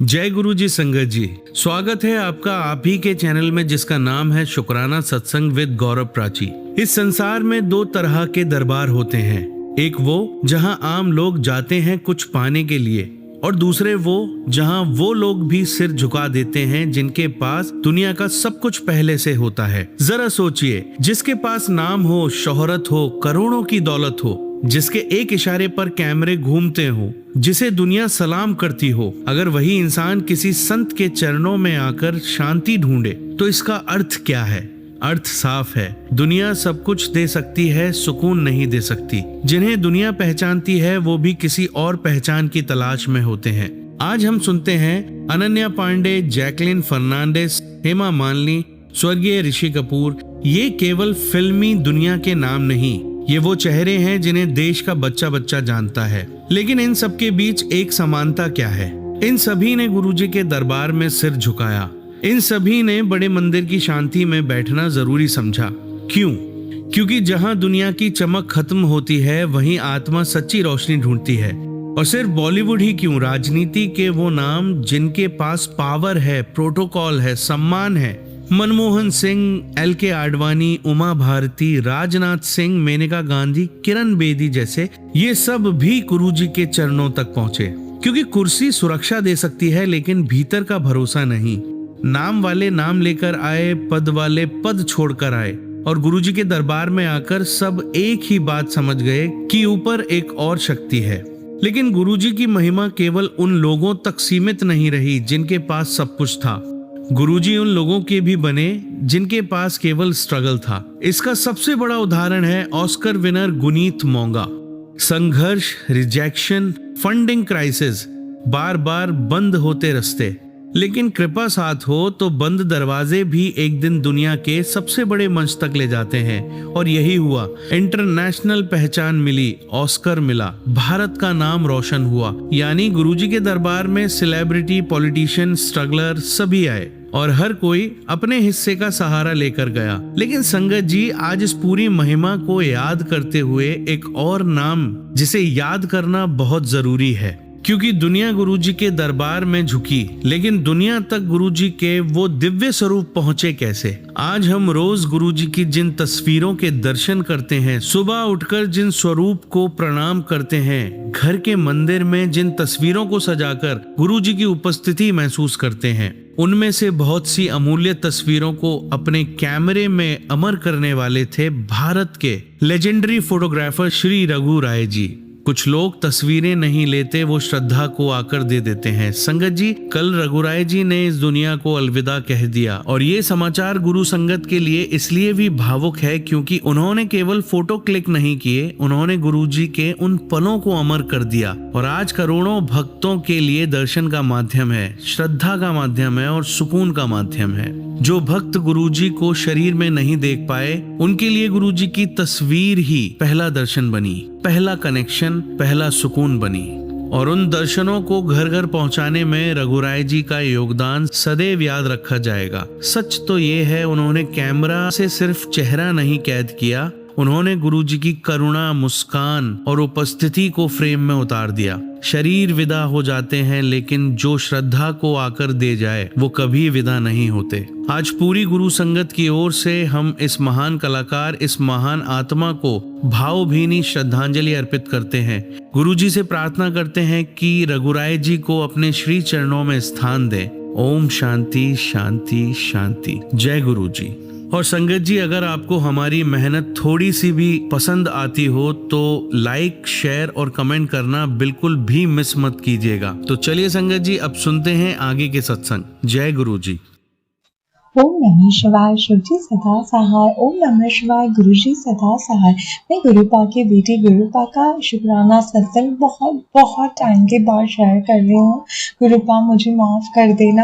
जय गुरु जी संगत जी, स्वागत है आपका आप ही के चैनल में जिसका नाम है शुक्राना सत्संग विद गौरव प्राची। इस संसार में दो तरह के दरबार होते हैं, एक वो जहां आम लोग जाते हैं कुछ पाने के लिए, और दूसरे वो जहां वो लोग भी सिर झुका देते हैं जिनके पास दुनिया का सब कुछ पहले से होता है। जरा सोचिए, जिसके पास नाम हो, शोहरत हो, करोड़ों की दौलत हो, जिसके एक इशारे पर कैमरे घूमते हो, जिसे दुनिया सलाम करती हो, अगर वही इंसान किसी संत के चरणों में आकर शांति ढूंढे तो इसका अर्थ क्या है? अर्थ साफ है, दुनिया सब कुछ दे सकती है, सुकून नहीं दे सकती। जिन्हें दुनिया पहचानती है वो भी किसी और पहचान की तलाश में होते हैं। आज हम सुनते हैं अनन्या पांडे, जैकलिन फर्नांडिस, हेमा मालिनी, स्वर्गीय ऋषि कपूर। ये केवल फिल्मी दुनिया के नाम नहीं, ये वो चेहरे हैं जिन्हें देश का बच्चा बच्चा जानता है। लेकिन इन सबके बीच एक समानता क्या है? इन सभी ने गुरुजी के दरबार में सिर झुकाया। इन सभी ने बड़े मंदिर की शांति में बैठना जरूरी समझा। क्यों? क्योंकि जहां दुनिया की चमक खत्म होती है वहीं आत्मा सच्ची रोशनी ढूंढती है। और सिर्फ बॉलीवुड ही क्यों, राजनीति के वो नाम जिनके पास पावर है, प्रोटोकॉल है, सम्मान है, मनमोहन सिंह, एल.के. आडवाणी, उमा भारती, राजनाथ सिंह, मेनका गांधी, किरण बेदी जैसे, ये सब भी गुरुजी के चरणों तक पहुंचे। क्योंकि कुर्सी सुरक्षा दे सकती है लेकिन भीतर का भरोसा नहीं। नाम वाले नाम लेकर आए, पद वाले पद छोड़कर आए, और गुरुजी के दरबार में आकर सब एक ही बात समझ गए कि ऊपर एक और शक्ति है। लेकिन गुरुजी की महिमा केवल उन लोगों तक सीमित नहीं रही जिनके पास सब कुछ था। गुरुजी उन लोगों के भी बने जिनके पास केवल स्ट्रगल था। इसका सबसे बड़ा उदाहरण है ऑस्कर विनर गुनीत मोंगा। संघर्ष, रिजेक्शन, फंडिंग क्राइसिस, बार बार बंद होते रास्ते, लेकिन कृपा साथ हो तो बंद दरवाजे भी एक दिन दुनिया के सबसे बड़े मंच तक ले जाते हैं। और यही हुआ। इंटरनेशनल पहचान मिली, ऑस्कर मिला, भारत का नाम रोशन हुआ। यानी गुरुजी के दरबार में सेलिब्रिटी, पॉलिटिशियन, स्ट्रगलर सभी आए और हर कोई अपने हिस्से का सहारा लेकर गया। लेकिन संगत जी, आज इस पूरी महिमा को याद करते हुए एक और नाम जिसे याद करना बहुत जरूरी है, क्योंकि दुनिया गुरुजी के दरबार में झुकी, लेकिन दुनिया तक गुरुजी के वो दिव्य स्वरूप पहुंचे कैसे? आज हम रोज गुरुजी की जिन तस्वीरों के दर्शन करते हैं, सुबह उठकर जिन स्वरूप को प्रणाम करते हैं, घर के मंदिर में जिन तस्वीरों को सजाकर गुरुजी की उपस्थिति महसूस करते हैं, उनमें से बहुत सी अमूल्य तस्वीरों को अपने कैमरे में अमर करने वाले थे भारत के लेजेंडरी फोटोग्राफर श्री रघु राय जी। कुछ लोग तस्वीरें नहीं लेते, वो श्रद्धा को आकर दे देते हैं। संगत जी, कल रघुराय जी ने इस दुनिया को अलविदा कह दिया, और ये समाचार गुरु संगत के लिए इसलिए भी भावुक है क्योंकि उन्होंने केवल फोटो क्लिक नहीं किए, उन्होंने गुरुजी के उन पलों को अमर कर दिया। और आज करोड़ों भक्तों के लिए दर्शन का माध्यम है, श्रद्धा का माध्यम है और सुकून का माध्यम है। जो भक्त गुरुजी को शरीर में नहीं देख पाए, उनके लिए गुरुजी की तस्वीर ही पहला दर्शन बनी, पहला कनेक्शन, पहला सुकून बनी। और उन दर्शनों को घर घर पहुंचाने में रघुराय जी का योगदान सदैव याद रखा जाएगा। सच तो ये है, उन्होंने कैमरा से सिर्फ चेहरा नहीं कैद किया, उन्होंने गुरुजी की करुणा, मुस्कान और उपस्थिति को फ्रेम में उतार दिया। शरीर विदा हो जाते हैं, लेकिन जो श्रद्धा को आकर दे जाए वो कभी विदा नहीं होते। आज पूरी गुरु संगत की ओर से हम इस महान कलाकार, इस महान आत्मा को भावभीनी श्रद्धांजलि अर्पित करते हैं। गुरुजी से प्रार्थना करते हैं कि रघुराय जी को अपने श्री चरणों में स्थान दें। ओम शांति शांति शांति। जय गुरु जी। और संगत जी, अगर आपको हमारी मेहनत थोड़ी सी भी पसंद आती हो तो लाइक, शेयर और कमेंट करना बिल्कुल भी मिस मत कीजिएगा। तो चलिए संगत जी, अब सुनते हैं आगे के सत्संग। जय गुरु जी। ओम नमः शिवाय। शिव जी सदा सहाय। ओम नमः शिवाय। गुरु जी सदा सहाय। मैं गुरुपा की बेटी गुरुपा का शुक्राना सत्संग बहुत टाइम के बाद शेयर कर रही हूँ। गुरुपा मुझे माफ कर देना,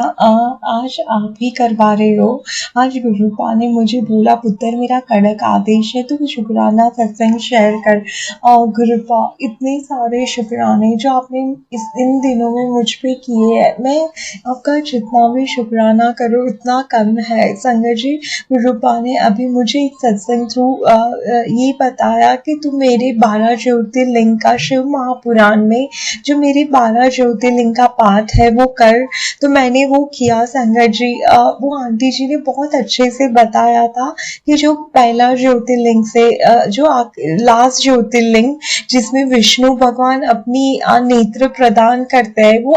आज आप ही करवा रहे हो। आज गुरुपा ने मुझे बोला, पुत्र मेरा कड़क आदेश है, तू शुक्राना सत्संग शेयर कर। गुरुपा, इतने सारे शुक्राने जो आपने इन दिनों में मुझ पे किए हैं, मैं आपका जितना भी शुक्राना करूँ उतना कम है संगत जी। रूपा ने अभी मुझे एक सत्संग थ्रू ये बताया कि तू मेरे 12 ज्योतिर्लिंग का शिव महापुराण में जो मेरे 12 ज्योतिर्लिंग का पाठ है वो कर। तो मैंने वो किया संगत जी। वो आंटी जी ने बहुत अच्छे से बताया था कि जो पहला ज्योतिर्लिंग से जो लास्ट ज्योतिर्लिंग जिसमें विष्णु भगवान अपनी नेत्र प्रदान करते हैं वो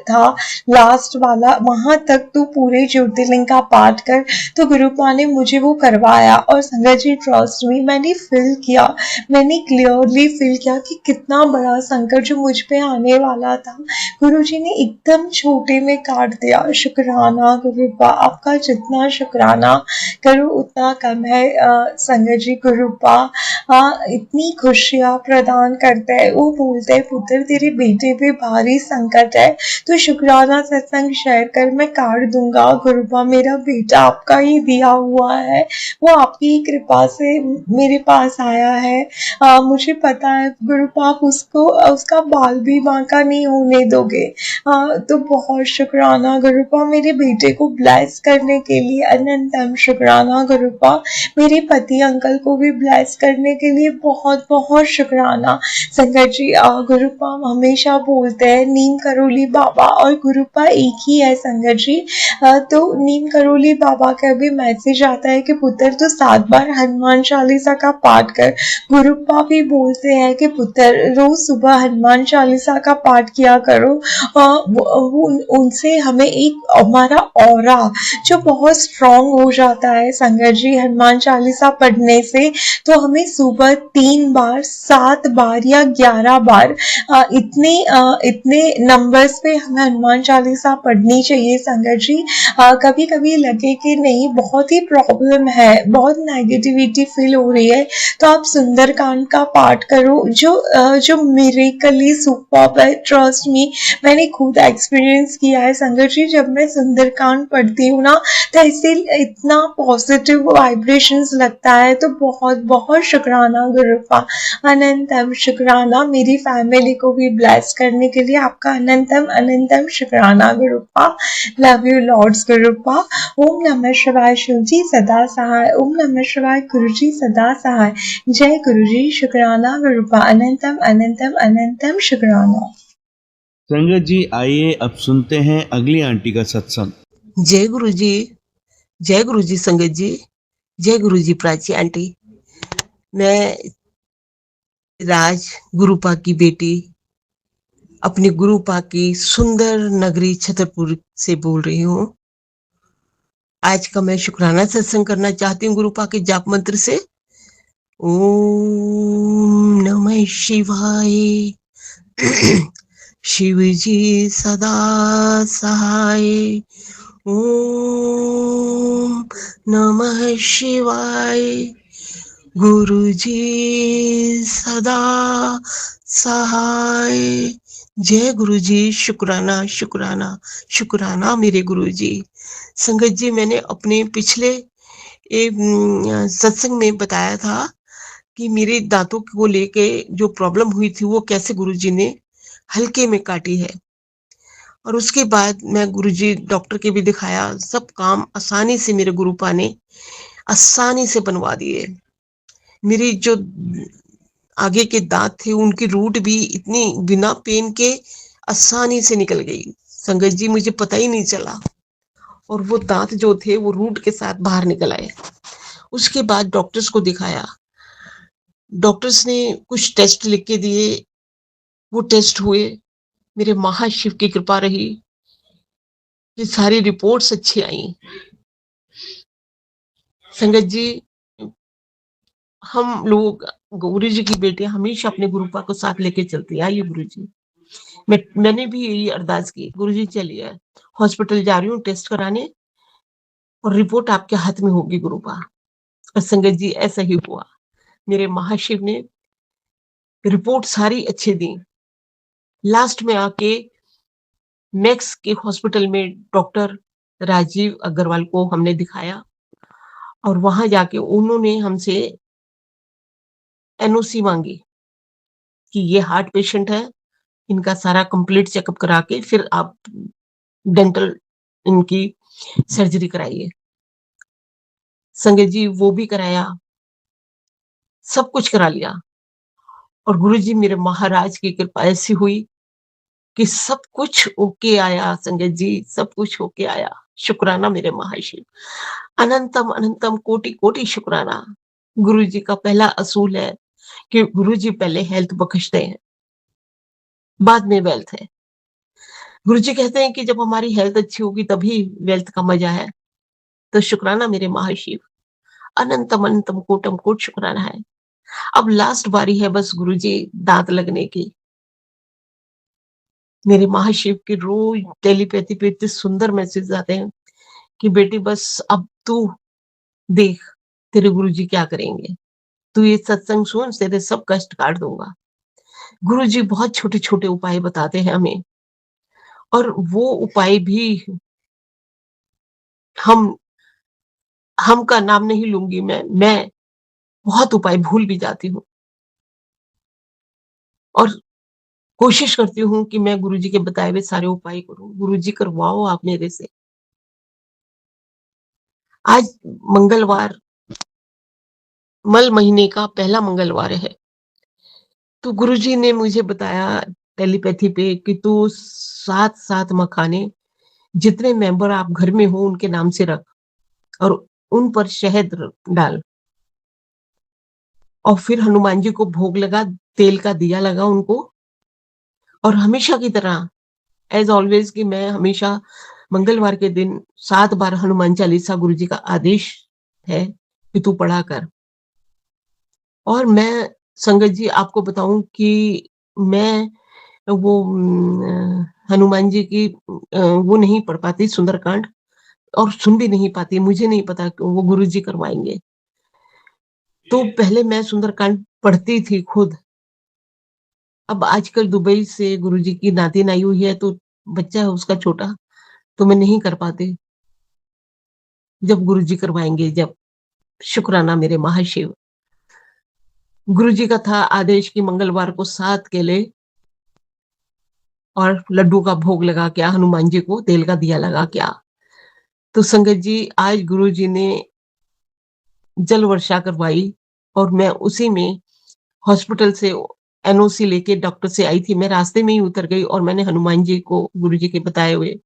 था लास्ट वाला, वहां तक तो पूरे ज्योतिर्लिंग का पाठ कर। तो गुरुपा ने मुझे वो करवाया और संगत जी ट्रस्ट में मैंने फील किया, मैंने क्लियरली फील किया कि कितना बड़ा संकट जो मुझ पे आने वाला था गुरुजी ने एकदम छोटे में काट दिया। शुक्राना गुरुपा, आपका जितना शुक्राना करो उतना कम है। संगत जी गुरुपा इतनी खुशियां प्रदान करते हैं। वो बोलते हैं पुत्र तेरे बेटे पे भारी संकट है तो शुक्राना सत्संग शेयर कर, मैं काट दूंगा। गुरुपा मेरा बेटा आपका ही दिया हुआ है, वो आपकी ही कृपा से मेरे पास आया है। मुझे पता है गुरुपा आप उसको उसका बाल भी बांका नहीं होने दोगे। तो बहुत शुक्राना गुरुपा, मेरे बेटे को ब्लेस करने के लिए अनंतम शुक्राना गुरुपा, मेरे पति अंकल को भी ब्लेस करने के लिए बहुत बहुत शुक्राना। संगत जी गुरुपा हमेशा बोलते हैं नीम करोली बाबा और गुरुपा एक ही है संगत जी। तो नीम करोली बाबा का भी मैसेज आता है कि पुत्र तो 7 बार हनुमान चालीसा का पाठ कर। गुरुपा भी बोलते हैं कि पुत्र रोज सुबह हनुमान चालीसा का पाठ किया करो। उनसे हमें एक हमारा ऑरा जो बहुत स्ट्रॉन्ग हो जाता है संगत जी हनुमान चालीसा पढ़ने से। तो हमें सुबह 3 बार 7 बार या 11 बार इतने नंबर्स पे हमें हनुमान चालीसा पढ़नी चाहिए संगत जी। कभी कभी लगे कि नहीं बहुत ही प्रॉब्लम है, बहुत नेगेटिविटी फील हो रही है तो आप सुंदरकांड का पाठ करो जो मिरेकली सुपर्ब है। ट्रस्ट मी, मैंने खुद एक्सपीरियंस किया है संगत जी। जब मैं सुंदरकांड पढ़ती हूँ ना तो ऐसे इतना पॉजिटिव वाइब्रेशंस लगता है। तो बहुत बहुत शुक्राना गुरुपा, अनंतम शुक्राना। मेरी फैमिली को भी ब्लेस करने के लिए आपका अनंतम अनंतम शुक्राना गुरुपा। Love you Lord's गुरुपा। ओम नमः शिवाय शिवजी सदा सहाय, ओम नमः शिवाय गुरुजी सदा सहाय। जय गुरुजी, शुक्राना गुरुपा, अनंतम अनंतम अनंतम शुक्राना। संगत जी आइए अब सुनते हैं अगली आंटी का सत्संग। जय गुरु जी, जय गुरु जी संगत जी, जय गुरु जी प्राची आंटी। मैं राज गुरुपा की बेटी अपनी गुरुपा की सुंदर नगरी छतरपुर से बोल रही हूँ। आज का मैं शुक्राना सत्संग करना चाहती हूँ गुरुपा के जाप मंत्र से। ओम नमः शिवाय। शिव जी सदा सहाय। ओम नमः शिवाय। गुरु जी सदा सहाय। जय गुरु जी, शुक्राना शुक्राना शुक्राना मेरे गुरु जी। संगत जी मैंने अपने पिछले सत्संग में बताया था कि मेरे दांतों को लेके जो प्रॉब्लम हुई थी वो कैसे गुरु जी ने हल्के में काटी है। और उसके बाद मैं गुरुजी डॉक्टर के भी दिखाया, सब काम आसानी से मेरे गुरुपा ने आसानी से बनवा दिए। मेरी जो आगे के दांत थे उनकी रूट भी इतनी बिना पेन के आसानी से निकल गई संगत जी, मुझे पता ही नहीं चला। और वो दांत जो थे वो रूट के साथ बाहर निकल आए। उसके बाद डॉक्टर्स को दिखाया, डॉक्टर्स ने कुछ टेस्ट लिख के दिए, वो टेस्ट हुए। मेरे महाशिव की कृपा रही, ये सारी रिपोर्ट्स अच्छी आई। संगत जी हम लोग गुरु जी की बेटियां हमेशा अपने गुरुपा को साथ लेके चलती है। आइए गुरु जी, मैंने भी यही अरदास की, गुरु जी चलिए हॉस्पिटल जा रही हूँ टेस्ट कराने और रिपोर्ट आपके हाथ में होगी गुरुपा। और संगत जी ऐसा ही हुआ, मेरे महाशिव ने रिपोर्ट सारी अच्छी दी। लास्ट में आके मैक्स के हॉस्पिटल में डॉक्टर राजीव अग्रवाल को हमने दिखाया और वहां जाके उन्होंने हमसे एनओसी मांगी कि ये हार्ट पेशेंट है, इनका सारा कंप्लीट चेकअप करा के फिर आप डेंटल इनकी सर्जरी कराइए। संगत जी वो भी कराया, सब कुछ करा लिया और गुरुजी मेरे महाराज की कृपा ऐसी हुई कि सब कुछ ओके आया संगत जी, सब कुछ होके आया। शुक्राना मेरे महाशिव। अनंतम अनंतम कोटि कोटि शुक्राना। गुरुजी का पहला असूल है कि गुरुजी पहले हेल्थ बख्शते हैं, बाद में वेल्थ है। गुरुजी कहते हैं कि जब हमारी हेल्थ अच्छी होगी तभी वेल्थ का मजा है। तो शुक्राना मेरे महाशिव। अनंतम अनंतम कोटम कोट शुक्राना है। अब लास्ट बारी है बस गुरुजी दांत लगने की। मेरे महाशिव के रोज टेलीपैथी पे इतने सुंदर मैसेज आते हैं कि बेटी बस अब तू देख तेरे गुरुजी क्या करेंगे। तू ये सत्संग सुन, तेरे सब कष्ट काट दूंगा। गुरुजी बहुत छोटे छोटे उपाय बताते हैं हमें और वो उपाय भी हम हम का नाम नहीं लूंगी मैं बहुत उपाय भूल भी जाती हूँ और कोशिश करती हूँ कि मैं गुरुजी के बताए हुए सारे उपाय करूं। गुरुजी करवाओ आप मेरे से। आज मंगलवार, मल महीने का पहला मंगलवार है। तो गुरुजी ने मुझे बताया टेलीपैथी पे कि तू 7-7 मखाने जितने मेंबर आप घर में हो उनके नाम से रख और उन पर शहद डाल और फिर हनुमान जी को भोग लगा, तेल का दिया लगा उनको और हमेशा की तरह एज ऑलवेज कि मैं हमेशा मंगलवार के दिन 7 बार हनुमान चालीसा गुरुजी का आदेश है कि तू पढ़ा कर। और मैं संगत जी आपको बताऊं कि मैं वो हनुमान जी की वो नहीं पढ़ पाती सुंदरकांड और सुन भी नहीं पाती। मुझे नहीं पता कि वो गुरुजी करवाएंगे। तो पहले मैं सुंदरकांड पढ़ती थी खुद। अब आजकल दुबई से गुरुजी की नातिन आई हुई है तो बच्चा है उसका छोटा, तो मैं नहीं कर पाती। जब गुरुजी करवाएंगे जब। शुक्राना मेरे महाशिव। गुरुजी का था आदेश कि मंगलवार को 7 केले और लड्डू का भोग लगा क्या, हनुमान जी को तेल का दिया लगा क्या। तो संगत जी आज गुरुजी ने जल वर्षा करवाई और मैं उसी में हॉस्पिटल से एनओसी लेके डॉक्टर से आई थी। मैं रास्ते में ही उतर गई और मैंने हनुमान जी को गुरुजी के बताए हुए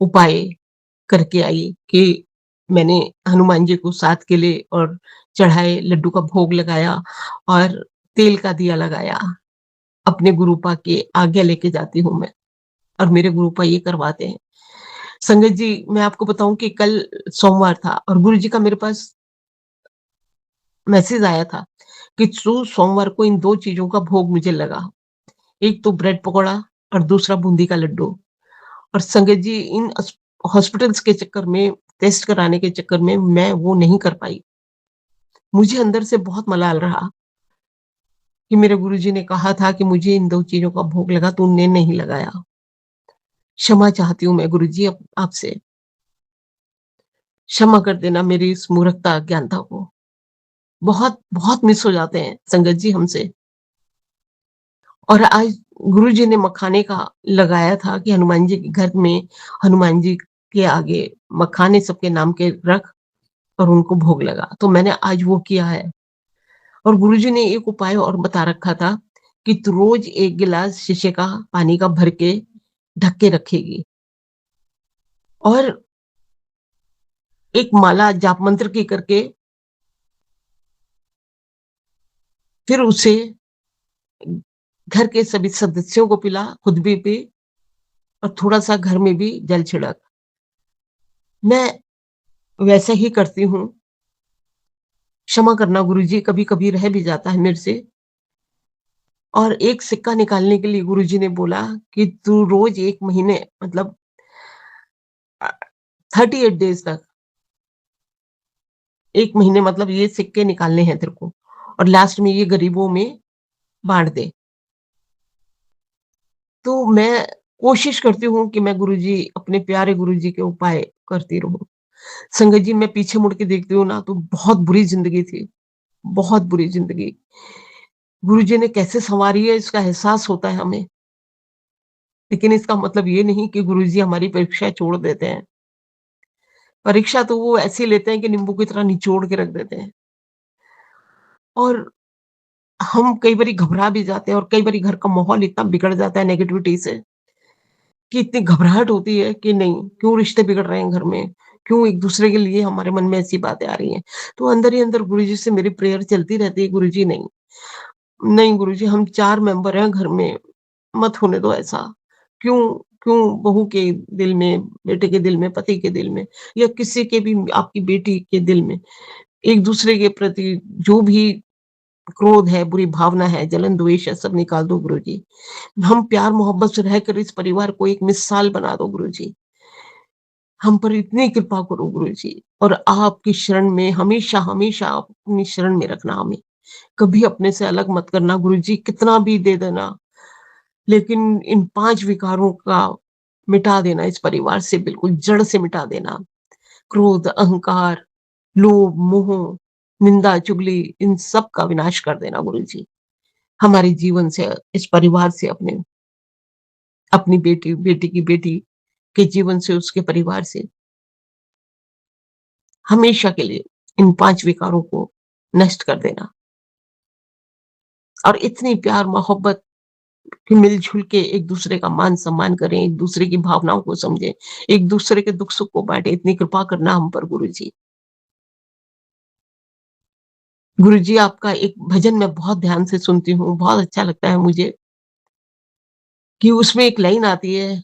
उपाय करके आई कि मैंने हनुमान जी को 7 केले और चढ़ाए, लड्डू का भोग लगाया और तेल का दिया लगाया। अपने गुरुपा की आज्ञा लेके जाती हूँ मैं और मेरे गुरुपा ये करवाते हैं। संगत जी मैं आपको बताऊं कि कल सोमवार था और गुरुजी का मेरे पास मैसेज आया था कि तू सोमवार को इन 2 चीज़ों का भोग मुझे लगा। एक तो ब्रेड पकौड़ा और दूसरा बूंदी का लड्डू। और संगत जी इन हॉस्पिटल्स के चक्कर में, टेस्ट कराने के चक्कर में मैं वो नहीं कर पाई। मुझे अंदर से बहुत मलाल रहा कि मेरे गुरुजी ने कहा था कि मुझे इन 2 चीज़ों का भोग लगा, तूने नहीं लगाया। क्षमा चाहती हूँ मैं गुरुजी आपसे। क्षमा कर देना मेरी इस मूर्खता, अज्ञानता को। बहुत, बहुत मिस हो जाते हैं संगत जी हमसे। और आज गुरुजी ने मखाने का लगाया था कि हनुमान जी के घर में हनुमान जी के आगे मखाने सबके नाम के रख और उनको भोग लगा। तो मैंने आज वो किया है। और गुरुजी ने एक उपाय और बता रखा था कि तू रोज 1 गिलास शीशे का पानी का भर के ढक के रखेगी और एक माला जाप मंत्र की करके फिर उसे घर के सभी सदस्यों को पिला, खुद भी पी और थोड़ा-सा घर में भी जल छिड़क। मैं वैसा ही करती हूँ। क्षमा करना गुरुजी, कभी-कभी रह भी जाता है मेरे से। और एक सिक्का निकालने के लिए गुरुजी ने बोला कि तू रोज 1 महीने मतलब 38 डेज़ तक 1 महीने मतलब ये सिक्के निकालने हैं तेरे को और लास्ट में ये गरीबों में बाँट दे। तो मैं कोशिश करती हूँ कि मैं गुरुजी अपने प्यारे गुरुजी के उपाय करती रहूँ। संगत जी मैं पीछे मुड़ के देखती हूँ ना तो बहुत बुरी ज़िंदगी थी, बहुत बुरी ज़िंदगी। गुरुजी ने कैसे सँवारी है इसका एहसास होता है हमें। लेकिन इसका मतलब ये नहीं कि गुरुजी हमारी परीक्षा छोड़ देते हैं। परीक्षा तो वो ऐसे लेते हैं कि नींबू की तरह निचोड़ के रख देते हैं। और हम कई बारी घबरा भी जाते हैं और कई बारी घर का माहौल इतना बिगड़ जाता है नेगेटिविटी से कि इतनी घबराहट होती है कि नहीं, क्यों रिश्ते बिगड़ रहे हैं घर में? क्यों एक-दूसरे के लिए हमारे मन में ऐसी बातें आ रही हैं? तो अंदर ही अंदर गुरुजी से मेरी प्रेयर चलती रहती है, गुरुजी नहीं, नहीं गुरुजी हम 4 मेंबर हैं घर में, मत होने दो ऐसा। क्यों क्यों बहू के दिल में, बेटे के दिल में, पति के दिल में या किसी के भी आपकी बेटी के दिल में एक-दूसरे के प्रति जो भी क्रोध है, बुरी भावना है, जलन, द्वेष है, सब निकाल दो गुरुजी। हम प्यार-मोहब्बत से रहकर इस परिवार को एक मिसाल बना दो गुरुजी। हम पर इतनी कृपा करो गुरुजी और आपकी शरण में हमेशा-हमेशा अपनी शरण में रखना हमें। कभी अपने से अलग मत करना गुरुजी, कितना भी दे देना, लेकिन इन 5 विकारों का मिटा देना इस परिवार से बिल्कुल जड़ से मिटा देना। क्रोध, अहंकार, लोभ, मोह, निंदा, चुगली इन सब का विनाश कर देना गुरुजी। हमारे जीवन से, इस परिवार से, अपने अपनी बेटी, बेटी की बेटी के जीवन से, उसके परिवार से हमेशा के लिए इन 5 विकारों को नष्ट कर देना और इतनी प्यार मोहब्बत कि मिल-जुल के एक-दूसरे का मान-सम्मान करें, एक-दूसरे की भावनाओं को समझें, एक-दूसरे के दुख-सुख को बाँटें, इतनी कृपा करना हम पर गुरुजी। गुरुजी आपका एक भजन मैं बहुत ध्यान से सुनती हूँ, बहुत अच्छा लगता है मुझे कि उसमें एक लाइन आती है,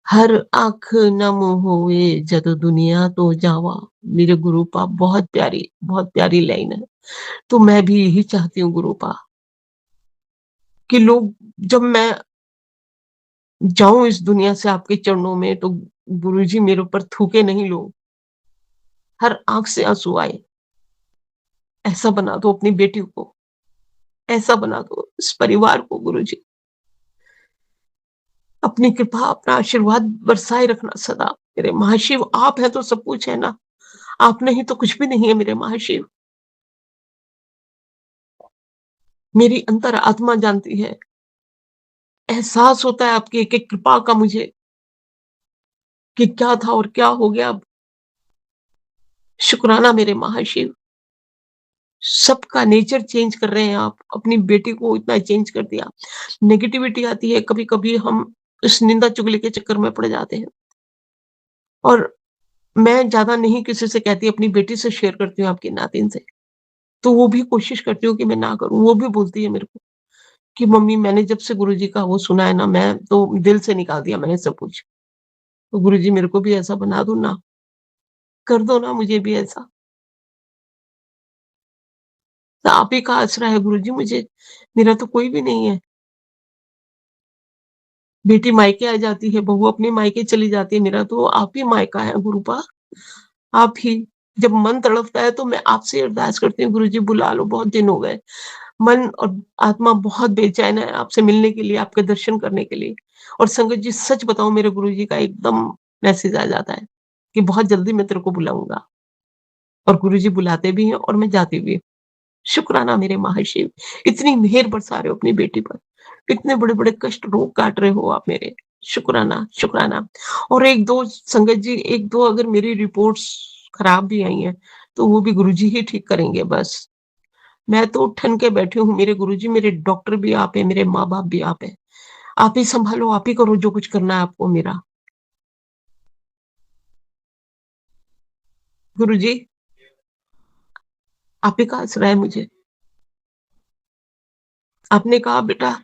हर आँख नम होए जद दुनिया तो जावा। मेरे गुरुपा बहुत प्यारी लाइन है। तो मैं भी यही चाहती हूँ गुरुपा कि लोग, जब मैं जाऊँ इस दुनिया से आपके चरणों में, तो गुरुजी मेरे ऊपर थूके नहीं लोग, हर आँख से आँसू आए। ऐसा बना दो अपनी बेटी को, ऐसा बना दो इस परिवार को गुरुजी। अपनी कृपा, अपना आशीर्वाद बरसाए रखना सदा। मेरे महाशिव आप हैं तो सब कुछ है ना, आप नहीं तो कुछ भी नहीं है मेरे महाशिव। मेरी अंतर आत्मा जानती है, एहसास होता है आपकी एक-एक कृपा का मुझे कि क्या था और क्या हो गया अब। शुक्राना मेरे महाशिव, सबका नेचर चेंज कर रहे हैं आप, अपनी बेटी को इतना चेंज कर दिया। नेगेटिविटी आती है, कभी-कभी हम इस निंदा-चुगली के चक्कर में पड़ जाते हैं और मैं ज़्यादा नहीं किसी से कहती, अपनी बेटी से शेयर करती हूँ, आपकी नातिन से। तो वो भी कोशिश करती हूँ कि मैं ना करूँ, वो भी बोलती है मेरे को कि मम्मी मैंने जब से गुरुजी का वो सुना है ना, मैं तो दिल से निकाल दिया मैंने सब कुछ। तो गुरुजी मेरे को भी ऐसा बना दो ना, कर दो ना मुझे भी ऐसा। तो आप ही का आसरा है गुरुजी मुझे, मेरा तो कोई भी नहीं है। बेटी मायके आ जाती है, बहू अपने मायके चली जाती है, मेरा तो आप ही मायका है गुरुपा, आप ही। जब मन तड़पता है तो मैं आपसे अरदास करती हूँ, गुरुजी बुला लो, बहुत दिन हो गए। मन और आत्मा बहुत बेचैन है आपसे मिलने के लिए, आपके दर्शन करने के लिए। और संगत जी सच बताऊँ, मेरे गुरुजी का एकदम मैसेज आ जाता है कि बहुत जल्दी मैं तेरे को बुलाऊँगा, और गुरुजी बुलाते भी हैं और मैं जाती भी हूँ। शुक्राना मेरे महाशिव, इतनी मेहर बरसा रहे हो अपनी बेटी पर। इतने बड़े-बड़े कष्ट रोग काट रहे हो आप मेरे। शुक्राना, शुक्राना। और 1-2 संगत जी, 1-2 अगर मेरी रिपोर्ट्स खराब भी आई हैं, तो वो भी गुरुजी ही ठीक करेंगे बस। मैं तो ठन के बैठी हूँ, मेरे गुरुजी, मेरे डॉक्टर भी आप हैं, मेरे माँ-बाप भी आप हैं। आप ही सँभालो, आप ही करो जो कुछ करना है आपको मेरा। गुरुजी, आप ही का आसरा है मुझे। आपने कहा बेटा,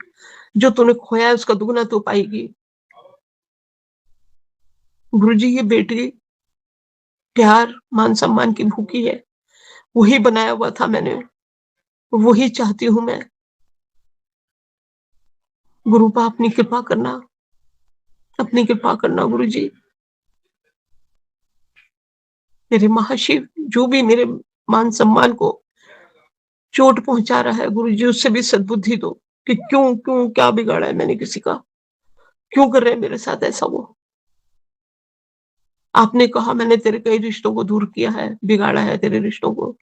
जो तूने खोया है उसका दुगना तू पाएगी। गुरुजी ये बेटी प्यार, मान-सम्मान की भूखी है। वही बनाया हुआ था मैंने, वही चाहती हूँ मैं। गुरुपा अपनी कृपा करना गुरुजी। मेरे महाशिव, जो भी मेरे मान-सम्मान को चोट पहुँचा रहा है गुरुजी, उससे भी सद्बुद्धि दो कि क्यों क्या बिगाड़ा है मैंने किसी का? क्यों कर रहे हैं मेरे साथ ऐसा वो? आपने कहा मैंने तेरे कई रिश्तों को दूर किया है, बिगाड़ा है तेरे रिश्तों को,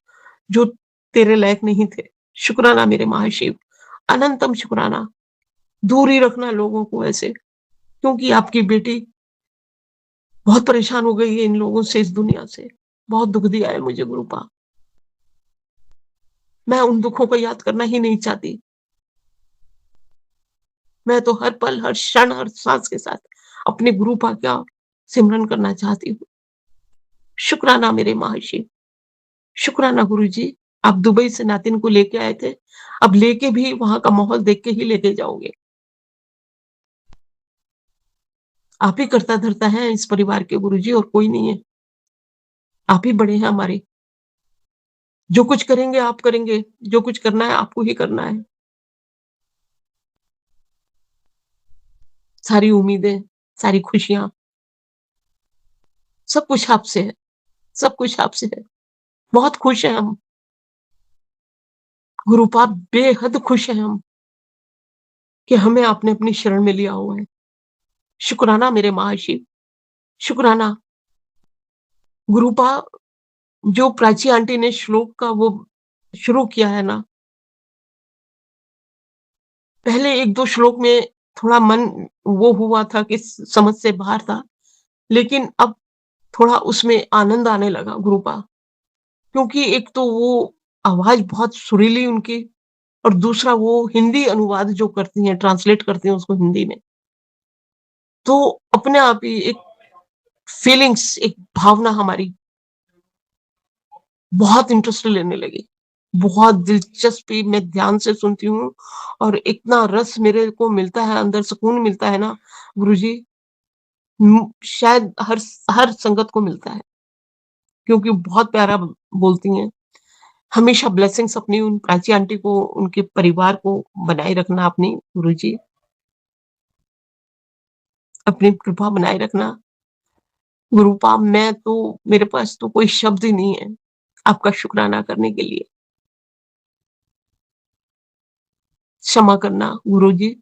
जो तेरे लायक नहीं थे। शुक्राना मेरे महाशिव, अनंतम शुक्राना। दूर ही रखना लोगों को ऐसे, क्योंकि आपकी बेटी बहुत परेशान हो गई है इन लोगों से, इस दुनिया से। बहुत दुःख दिया है मुझे गुरुपा। मैं उन दुखों को याद करना ही नहीं चाहती। मैं तो हर पल, हर क्षण, हर साँस के साथ अपने गुरुपा का सिमरन करना चाहती हूँ। शुक्राना मेरे महर्षि, शुक्राना गुरुजी, आप दुबई से नातिन को लेके आए थे। अब लेके भी वहाँ का माहौल देख के ही लेके जाओगे। आप ही कर्ता-धर्ता हैं इस परिवार के गुरुजी, और कोई नहीं है। आप ही बड़े हैं हमारे। जो कुछ करेंगे आप करेंगे, जो कुछ करना है आपको ही करना है। सारी उम्मीदें, सारी खुशियाँ, सब कुछ आपसे है, सब कुछ आपसे है। बहुत खुश हैं हम, गुरुपा, बेहद खुश हैं हम कि हमें आपने अपनी शरण में लिया हुआ है। शुक्राना मेरे महर्षि, शुक्राना। गुरुपा, जो प्राची आंटी ने श्लोक का वो शुरू किया है ना, पहले 1-2 श्लोक में थोड़ा मन वो हुआ था कि समझ से बाहर था, लेकिन अब थोड़ा उसमें आनंद आने लगा गुरुपा। क्योंकि एक तो वो आवाज़ बहुत सुरीली उनकी, और दूसरा वो हिंदी अनुवाद जो करती हैं, ट्रांसलेट करती हैं उसको हिंदी में, तो अपने आप ही एक फीलिंग्स, एक भावना हमारी बहुत इंटरेस्ट लेने लगी। बहुत दिलचस्पी, मैं ध्यान से सुनती हूँ और इतना रस मेरे को मिलता है, अंदर सुकून मिलता है ना गुरुजी, शायद हर संगत को मिलता है, क्योंकि बहुत प्यारा बोलती हैं। हमेशा ब्लेसिंग्स अपनी उन प्राची आंटी को, उनके परिवार को बनाए रखना अपनी गुरुजी, अपनी कृपा बनाए रखना। गुरुपा, मैं तो, मेरे पास तो कोई शब्द ही नहीं है आपका शुक्राना करने के लिए। क्षमा करना गुरुजी,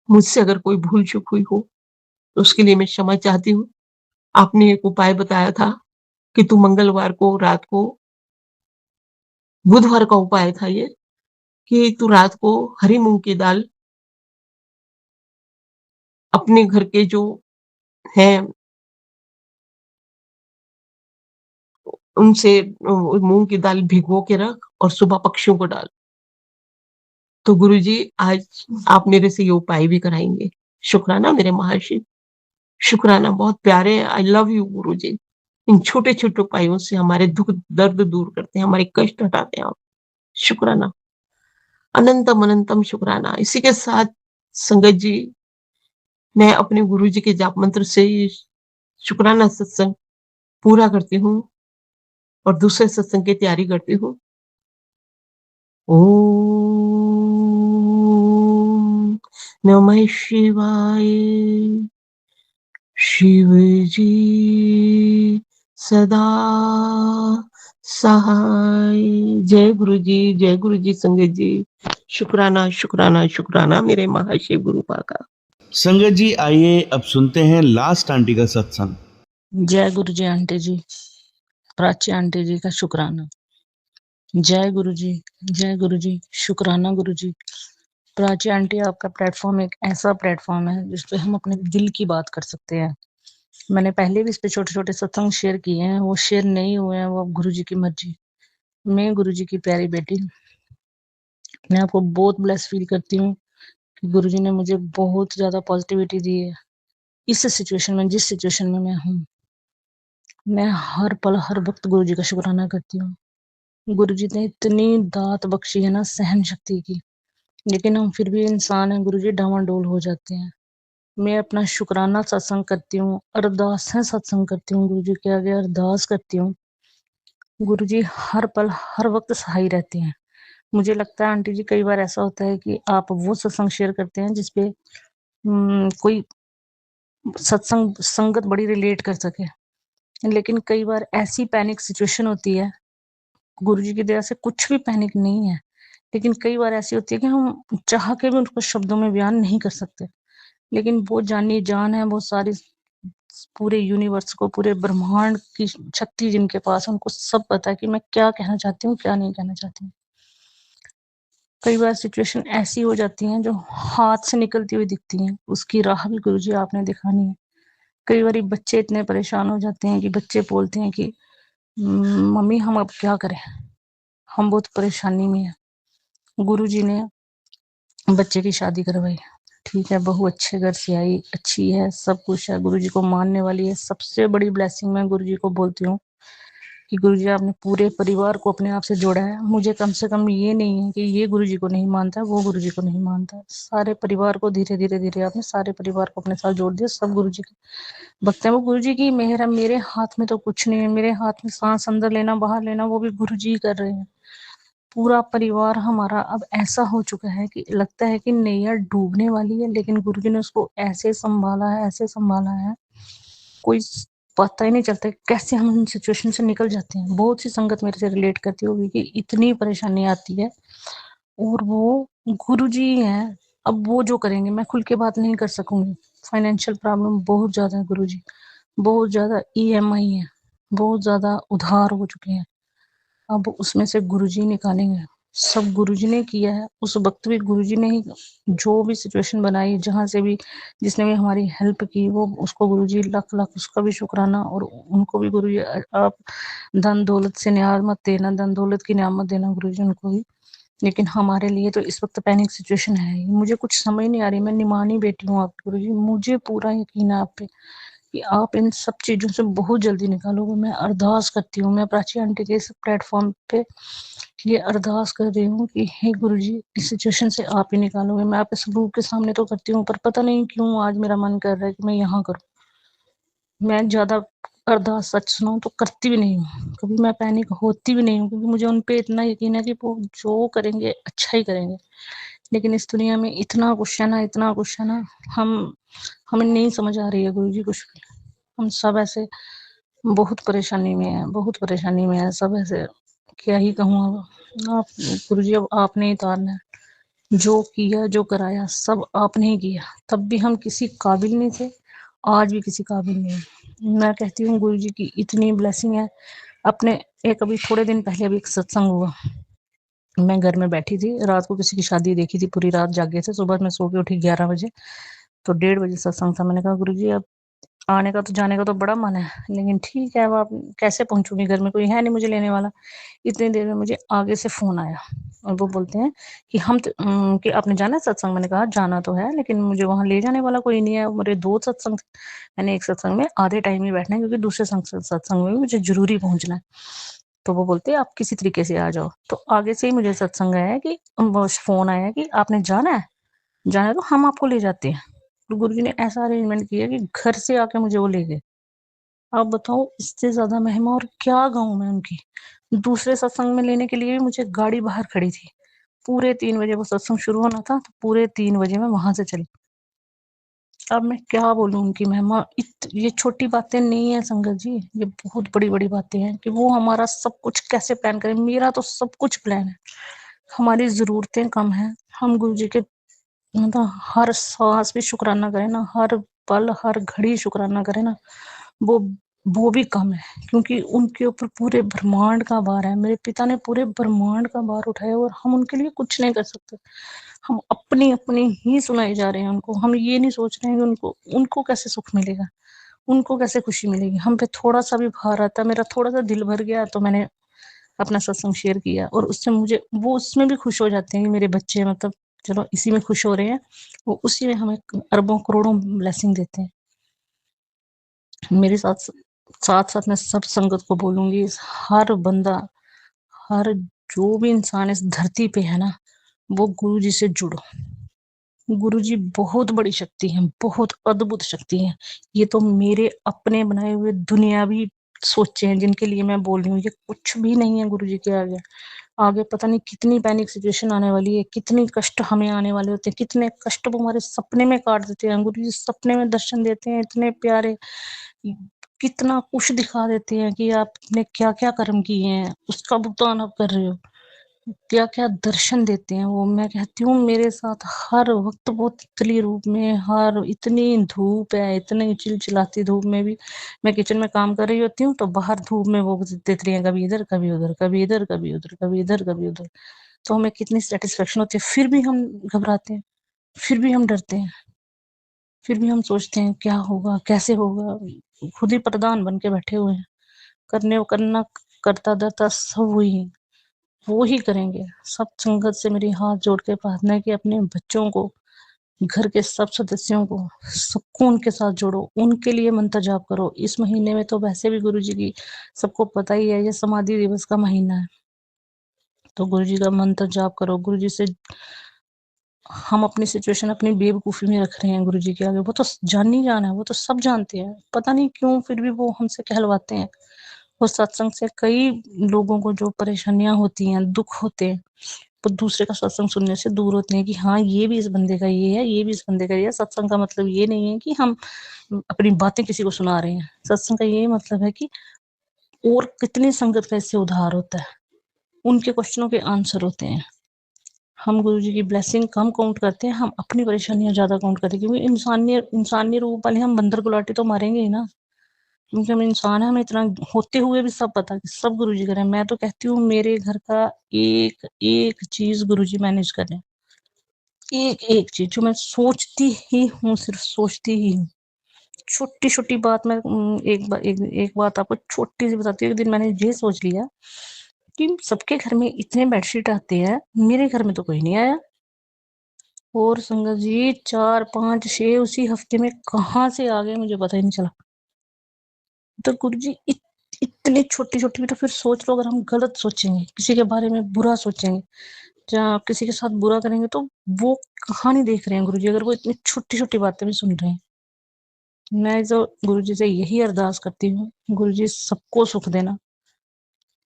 मुझसे अगर कोई भूल-चूक हुई हो, तो उसके लिए मैं क्षमा चाहती हूँ। आपने एक उपाय बताया था कि तू मंगलवार को रात को, बुधवार का उपाय था ये, कि तू रात को हरी मूँग की दाल अपने घर के जो हैं, उनसे मूँग की दाल भिगो के रख और सुबह पक्षियों को डाल। तो गुरुजी, आज आप मेरे से ये उपाय भी कराएँगे। शुक्राना मेरे महर्षि, शुक्राना, बहुत प्यारे हैं। आई लव यू गुरुजी। इन छोटे-छोटे उपायों से हमारे दुःख दर्द दूर करते हैं, हमारे कष्ट हटाते हैं आप। शुक्राना, अनंतम अनंतम शुक्राना। इसी के साथ संगत जी, मैं अपने गुरुजी के जाप मंत्र से ये शुक्राना सत्संग पूरा करती हूँ और दूसरे सत्संग की तैयारी करती हूँ। ओम नमः शिवाय। शिव जी सदा सहाय। जय गुरु जी, जय गुरु जी संगत जी। शुक्राना, शुक्राना, शुक्राना मेरे महाशिव गुरुपा का। संगत जी, आइए अब सुनते हैं लास्ट आंटी का सत्संग। जय गुरु जी आंटी जी, प्राची आंटी जी का शुक्राना। जय गुरु जी, जय गुरु जी, शुक्राना गुरु जी। प्राची आंटी, आपका प्लेटफॉर्म एक ऐसा प्लेटफॉर्म है जिस पे हम अपने दिल की बात कर सकते हैं। मैंने पहले भी इस पे छोटे छोटे सत्संग शेयर किए हैं, वो शेयर नहीं हुए हैं, वो अब गुरु जी की मर्जी। मैं गुरु जी की प्यारी बेटी, मैं आपको बहुत ब्लेस फील करती हूँ कि गुरु जी ने मुझे बहुत ज्यादा पॉजिटिविटी दी है इस सिचुएशन में, जिस सिचुएशन में मैं हूँ। मैं हर पल हर वक्त गुरु जी का शुक्राना करती हूँ। गुरुजी ने इतनी दात बख्शी है ना सहन शक्ति की, लेकिन हम फिर भी इंसान हैं गुरुजी, डावाडोल हो जाते हैं। मैं अपना शुक्राना सत्संग करती हूँ, अरदासें सत्संग करती हूँ, गुरुजी के आगे अरदास करती हूँ। गुरुजी हर पल हर वक्त सहाय रहते हैं। मुझे लगता है आंटी जी, कई बार ऐसा होता है कि आप वो सत्संग शेयर करते हैं जिसपे कोई सत्संग संगत बड़ी रिलेट कर सके, लेकिन कई बार ऐसी पैनिक सिचुएशन होती है, गुरुजी की दया से कुछ भी पैनिक नहीं है, लेकिन कई बार ऐसी होती है कि हम चाह के भी उसको शब्दों में बयान नहीं कर सकते, लेकिन वो जानी जान है, वो सारी पूरे यूनिवर्स को, पूरे ब्रह्मांड की शक्ति जिनके पास है, उनको सब पता है कि मैं क्या कहना चाहती हूँ, क्या नहीं कहना चाहती हूँ। कई बार सिचुएशन ऐसी हो जाती हैं जो हाथ से निकलती हुई दिखती हैं, उसकी राह भी गुरुजी आपने दिखानी है। कई बार बच्चे इतने परेशान हो जाते हैं कि बच्चे बोलते हैं कि मम्मी हम अब क्या करें, हम बहुत परेशानी में हैं। गुरुजी ने बच्चे की शादी करवाई, ठीक है, बहू अच्छे घर से आई, अच्छी है, सब कुछ है, गुरुजी को मानने वाली है। सबसे बड़ी ब्लेसिंग मैं गुरुजी को बोलती हूँ कि गुरुजी आपने पूरे परिवार को अपने आप से जोड़ा है। मुझे कम से कम ये नहीं है कि ये गुरुजी को नहीं मानता, वो गुरुजी को नहीं मानता। सारे परिवार को धीरे धीरे धीरे आपने सारे परिवार को अपने साथ जोड़ दिया। सब गुरुजी के भक्त हैं। वो गुरुजी की मेहर है। मेरे हाथ में तो कुछ नहीं है। मेरे हाथ में सांस अंदर लेना बाहर लेना वो भी गुरुजी कर रहे हैं। पूरा परिवार हमारा अब ऐसा हो चुका है कि लगता है कि नैया डूबने वाली है, लेकिन गुरुजी ने उसको ऐसे संभाला है, ऐसे संभाला है, कोई पता ही नहीं चलता कैसे हम इन सिचुएशन से निकल जाते हैं। बहुत सी संगत मेरे से रिलेट करती होगी कि इतनी परेशानी आती है और वो गुरुजी हैं। अब वो जो करेंगे, मैं खुल के बात नहीं कर सकूंगी। फाइनेंशियल प्रॉब्लम बहुत ज्यादा है गुरुजी, बहुत ज्यादा ईएमआई है, बहुत ज्यादा उधार हो चुके हैं। अब उसमें से गुरुजी निकालेंगे। सब गुरुजी ने किया है। उस वक्त भी गुरुजी ने ही जो भी सिचुएशन बनाई, जहां से भी जिसने भी हमारी हेल्प की, वो उसको गुरुजी लाख लाख उसका भी शुक्राना। और उनको भी गुरुजी आप धन दौलत से न्याज मत देना, धन दौलत की नियामत देना गुरुजी उनको भी। लेकिन हमारे लिए तो इस वक्त पैनिक सिचुएशन है ही। मुझे कुछ समझ नहीं आ रही। मैं निमानी बेटी हूँ आपकी गुरुजी, मुझे पूरा यकीन है आप पे कि आप इन सब चीजों से बहुत जल्दी निकालोगे। मैं अरदास करती हूँ, मैं प्राची आंटी के इस प्लेटफॉर्म पे ये अरदास कर रही हूँ कि हे गुरुजी इस सिचुएशन से आप ही निकालोगे। मैं आपके सबूत के सामने तो करती हूँ, पर पता नहीं क्यों आज मेरा मन कर रहा है कि मैं यहाँ करूँ। मैं ज्यादा अरदास सच सुनाऊं तो करती भी नहीं हूँ, कभी मैं पैनिक होती भी नहीं हूँ, क्योंकि मुझे उन पे इतना यकीन है कि वो जो करेंगे अच्छा ही करेंगे। लेकिन इस दुनिया में इतना कुछ है ना, इतना कुछ है ना, हमें नहीं समझ आ रही है गुरुजी कुछ भी। हम सब ऐसे बहुत परेशानी में है, बहुत परेशानी में है सब ऐसे। क्या ही कहूँ अब। आप गुरुजी अब आपने ही उतारना है। जो किया जो कराया सब आपने ही किया। तब भी हम किसी काबिल नहीं थे, आज भी किसी काबिल नहीं है। मैं कहती हूँ गुरुजी की इतनी ब्लेसिंग है। अपने एक अभी थोड़े दिन पहले अभी एक सत्संग हुआ, मैं घर में बैठी थी, रात को किसी की शादी देखी थी, पूरी रात जागे थे। सुबह मैं सो के उठी 11 बजे, तो 1:30 बजे सत्संग था। मैंने कहा गुरुजी अब आने का तो जाने का तो बड़ा मन है, लेकिन ठीक है अब आप कैसे पहुंचूंगी, घर में कोई है नहीं मुझे लेने वाला। इतनी देर में मुझे आगे से फोन आया और वो बोलते हैं कि कि आपने जाना है सत्संग। मैंने कहा जाना तो है, लेकिन मुझे वहां ले जाने वाला कोई नहीं है। मेरे 2 सत्संग थे, मैंने एक सत्संग में आधे टाइम ही बैठना है, क्योंकि दूसरे सत्संग में भी मुझे जरूरी पहुंचना है। तो वो बोलते हैं आप किसी तरीके से आ जाओ। तो आगे से ही मुझे सत्संग आया है कि फोन आया कि आपने जाना है, जाना है तो हम आपको ले जाते हैं। तो गुरुजी ने ऐसा अरेंजमेंट किया कि घर से आके मुझे वो ले गए। आप बताओ इससे ज्यादा महिमा और क्या गाऊं मैं उनकी। दूसरे सत्संग में लेने के लिए भी मुझे गाड़ी बाहर खड़ी थी। पूरे 3 बजे वो सत्संग शुरू होना था, तो पूरे 3 बजे मैं वहां से चली। अब मैं क्या बोलूं उनकी महिमा। ये छोटी बातें नहीं है संगत जी, ये बहुत बड़ी बड़ी बातें हैं कि वो हमारा सब कुछ कैसे प्लान करें। मेरा तो सब कुछ प्लान है, हमारी जरूरतें कम है। हम गुरु जी के मतलब हर सांस भी शुक्राना करें ना, हर पल हर घड़ी शुक्राना करें ना, वो वो भी कम है, क्योंकि उनके ऊपर पूरे ब्रह्मांड का भार है। मेरे पिता ने पूरे ब्रह्मांड का भार उठाया और हम उनके लिए कुछ नहीं कर सकते। हम अपनी अपनी ही सुनाए जा रहे हैं उनको। हम ये नहीं सोच रहे हैं कि उनको उनको कैसे सुख मिलेगा, उनको कैसे खुशी मिलेगी। हम पे थोड़ा सा भी भार आता, मेरा थोड़ा सा दिल भर गया तो मैंने अपना सत्संग शेयर किया, और उससे मुझे वो उसमें भी खुश हो जाते हैं कि मेरे बच्चे मतलब चलो इसी में खुश हो रहे हैं। वो उसी में हमें अरबों करोड़ों ब्लेसिंग देते हैं। मेरे साथ साथ साथ मैं सब संगत को बोलूंगी, हर बंदा, हर जो भी इंसान इस धरती पे है ना, वो गुरु जी से जुड़ो। गुरु जी बहुत बड़ी शक्ति है, बहुत अद्भुत शक्ति है। ये तो मेरे अपने बनाए हुए दुनियावी सोचे हैं जिनके लिए मैं बोल रही हूँ। ये कुछ भी नहीं है गुरु जी के आगे। आगे पता नहीं कितनी पैनिक सिचुएशन आने वाली है, कितनी कष्ट हमें आने वाले होते हैं, कितने कष्ट वो हमारे सपने में काट देते हैं। गुरु जी सपने में दर्शन देते हैं, इतने प्यारे, कितना कुछ दिखा देते हैं कि आपने क्या क्या कर्म किए हैं उसका भुगतान आप कर रहे हो। क्या क्या दर्शन देते हैं वो। मैं कहती हूँ मेरे साथ हर वक्त वो तितली रूप में, हर इतनी धूप है, इतनी चिलचिलाती धूप में भी मैं किचन में काम कर रही होती हूँ, तो बाहर धूप में वो तितलियां कभी इधर कभी उधर, कभी इधर कभी उधर, कभी इधर कभी उधर। तो हमें कितनी सेटिस्फेक्शन होती है। फिर भी हम घबराते हैं, फिर भी हम डरते हैं। फिर भी हम सोचते हैं क्या होगा, कैसे होगा, खुद ही प्रधान बन के बैठे हुए हैं। करना करता धरता सब वही है, वो ही करेंगे। सब संगत से मेरी हाथ जोड़ के प्रार्थना है कि अपने बच्चों को, घर के सब सदस्यों को, सबको उनके साथ जोड़ो, उनके लिए मंत्र जाप करो। इस महीने में तो वैसे भी गुरुजी की सबको पता ही है, ये समाधि दिवस का महीना है, तो गुरुजी का मंत्र जाप करो। गुरुजी से हम अपनी सिचुएशन अपनी बेवकूफी में रख रहे हैं गुरुजी के आगे। वो तो जान ही जाना है, वो तो सब जानते हैं, पता नहीं क्यों फिर भी वो हमसे कहलवाते हैं। वो सत्संग से कई लोगों को जो परेशानियां होती हैं, दुख होते हैं, वो दूसरे का सत्संग सुनने से दूर होते हैं कि हाँ ये भी इस बंदे का ये है, ये भी इस बंदे का ये है। सत्संग का मतलब ये नहीं है कि हम अपनी बातें किसी को सुना रहे हैं। सत्संग का ये मतलब है कि और कितनी संगत का इससे उद्धार होता है, उनके क्वेश्चनों के आंसर होते हैं। हम गुरुजी की ब्लेसिंग कम काउंट करते हैं, हम अपनी परेशानियां ज्यादा काउंट करते हैं, क्योंकि इंसानी रूप वाले हम बंदर को लाटे तो मारेंगे ही ना, क्योंकि हम इंसान है। हमें इतना होते हुए भी सब पता कि सब गुरुजी करें। मैं तो कहती हूँ मेरे घर का एक एक चीज गुरुजी मैनेज करें, एक एक चीज जो मैं सोचती ही हूँ, सिर्फ सोचती ही हूँ। छोटी छोटी बात मैं एक बात आपको छोटी सी बताती हूँ। एक दिन मैंने ये सोच लिया कि सबके घर में इतने बेडशीट आते हैं, मेरे घर में तो कोई नहीं आया। और संगत जी 4 5 6 उसी हफ्ते में कहाँ से आ गए मुझे पता ही नहीं चला। तो गुरुजी इतनी छोटी छोटी भी तो फिर सोच लो, अगर हम गलत सोचेंगे, किसी के बारे में बुरा सोचेंगे, या किसी के साथ बुरा करेंगे, तो वो कहानी देख रहे हैं गुरुजी, अगर वो इतनी छोटी छोटी बातें भी सुन रहे हैं। मैं तो गुरुजी से यही अरदास करती हूँ, गुरुजी सबको सुख देना।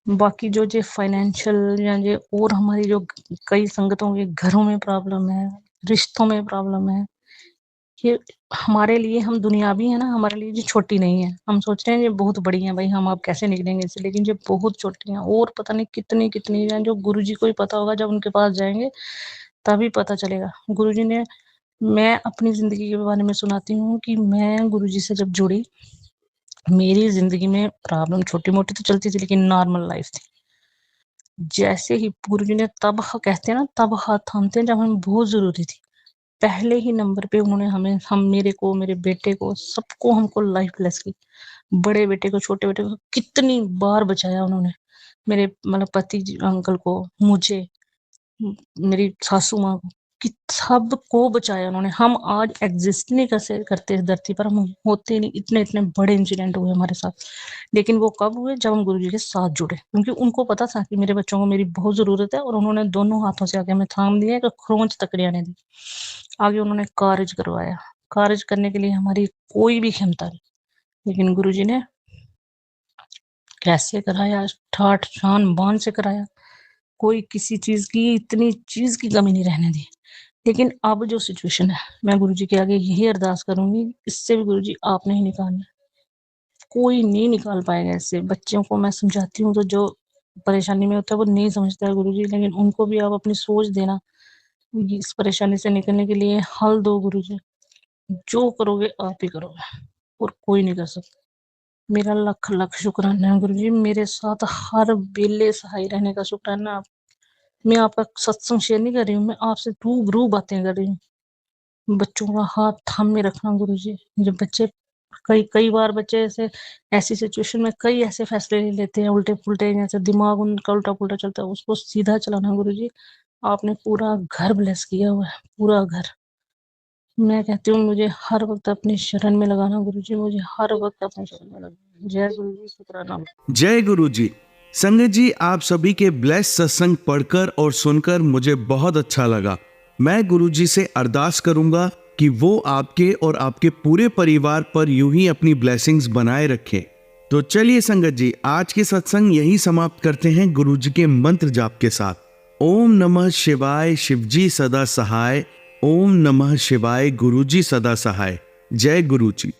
बाकी जो फाइनेंशियल या जो और हमारी जो कई संगतों के घरों में प्रॉब्लम है, रिश्तों में प्रॉब्लम है, ये हमारे लिए, हम दुनियावी है ना, हमारे लिए ये छोटी नहीं है। हम सोच रहे हैं ये बहुत बड़ी है, भाई हम अब कैसे निकलेंगे इससे, लेकिन ये बहुत छोटी है। और पता नहीं कितनी कितनी है, जो गुरुजी को ही पता होगा, जब उनके पास जाएंगे तभी पता चलेगा। गुरुजी ने, मैं अपनी जिंदगी के बारे में सुनाती हूँ कि मैं गुरुजी से जब जुड़ी, मेरी जिंदगी में प्रॉब्लम छोटी मोटी तो चलती थी, लेकिन नॉर्मल लाइफ थी। जैसे ही गुरुजी ने तब कहते हैं ना, तब हाथ थामते हैं जब हमें बहुत जरूरी थी। पहले ही नंबर पे उन्होंने मेरे को, मेरे बेटे को, सबको, हमको लाइफ ब्लेस की। बड़े बेटे को, छोटे बेटे को कितनी बार बचाया उन्होंने। मेरे मतलब पति अंकल को, मुझे, मेरी सासू माँ को, कि सबको बचाया उन्होंने। हम आज एग्जिस्ट नहीं करते इस धरती पर, हम होते नहीं। इतने इतने बड़े इंसिडेंट हुए हमारे साथ, लेकिन वो कब हुए, जब हम गुरुजी के साथ जुड़े। क्योंकि उनको पता था कि मेरे बच्चों को मेरी बहुत जरूरत है, और उन्होंने दोनों हाथों से आगे हमें थाम दिया कि खरोंच तक नहीं आने दी। आगे उन्होंने कार्य करवाया। कार्य करने के लिए हमारी कोई भी क्षमता नहीं, लेकिन गुरुजी ने कैसे कराया, ठाठ शान बान से कराया। कोई किसी चीज की, इतनी चीज की कमी नहीं रहने दी। लेकिन अब जो सिचुएशन है, मैं गुरुजी के आगे यही अरदास करूंगी, इससे भी गुरुजी आपने ही निकालना, कोई नहीं निकाल पाएगा इससे। बच्चों को मैं समझाती हूँ तो जो परेशानी में होता है वो नहीं समझता है गुरुजी, लेकिन उनको भी आप अपनी सोच देना, इस परेशानी से निकलने के लिए हल दो गुरुजी। जो करोगे आप ही करोगे, और कोई नहीं कर सकता। मेरा लख लख शुक्राना है गुरुजी, मेरे साथ हर बेले सहाय रहने का शुक्राना। मैं आपका सत्संग शेयर नहीं कर रही हूँ, मैं आपसे रूबरू बातें कर रही हूँ। बच्चों का हाथ थामे रखना गुरुजी। जब बच्चे, कई बार बच्चे ऐसी सिचुएशन में कई ऐसे फैसले ले लेते हैं उल्टे पुल्टे, जैसे दिमाग उनका उल्टा पुल्टा चलता है, उसको सीधा चलाना गुरुजी। आपने पूरा घर ब्लेस किया हुआ है, पूरा घर। मैं कहती हूँ मुझे हर वक्त अपनी शरण में लगाना गुरुजी, मुझे हर वक्त अपनी शरण में लगाना। जय गुरुजी, शुक्राना। जय गुरु जी। संगत जी, आप सभी के ब्लेस सत्संग पढ़कर और सुनकर मुझे बहुत अच्छा लगा। मैं गुरु जी से अरदास करूंगा कि वो आपके और आपके पूरे परिवार पर यूं ही अपनी ब्लेसिंग्स बनाए रखें। तो चलिए संगत जी, आज के सत्संग यही समाप्त करते हैं गुरु जी के मंत्र जाप के साथ। ओम नमः शिवाय, शिवजी सदा सहाय। ओम नमः शिवाय, गुरु जी सदा सहाय। जय गुरु जी।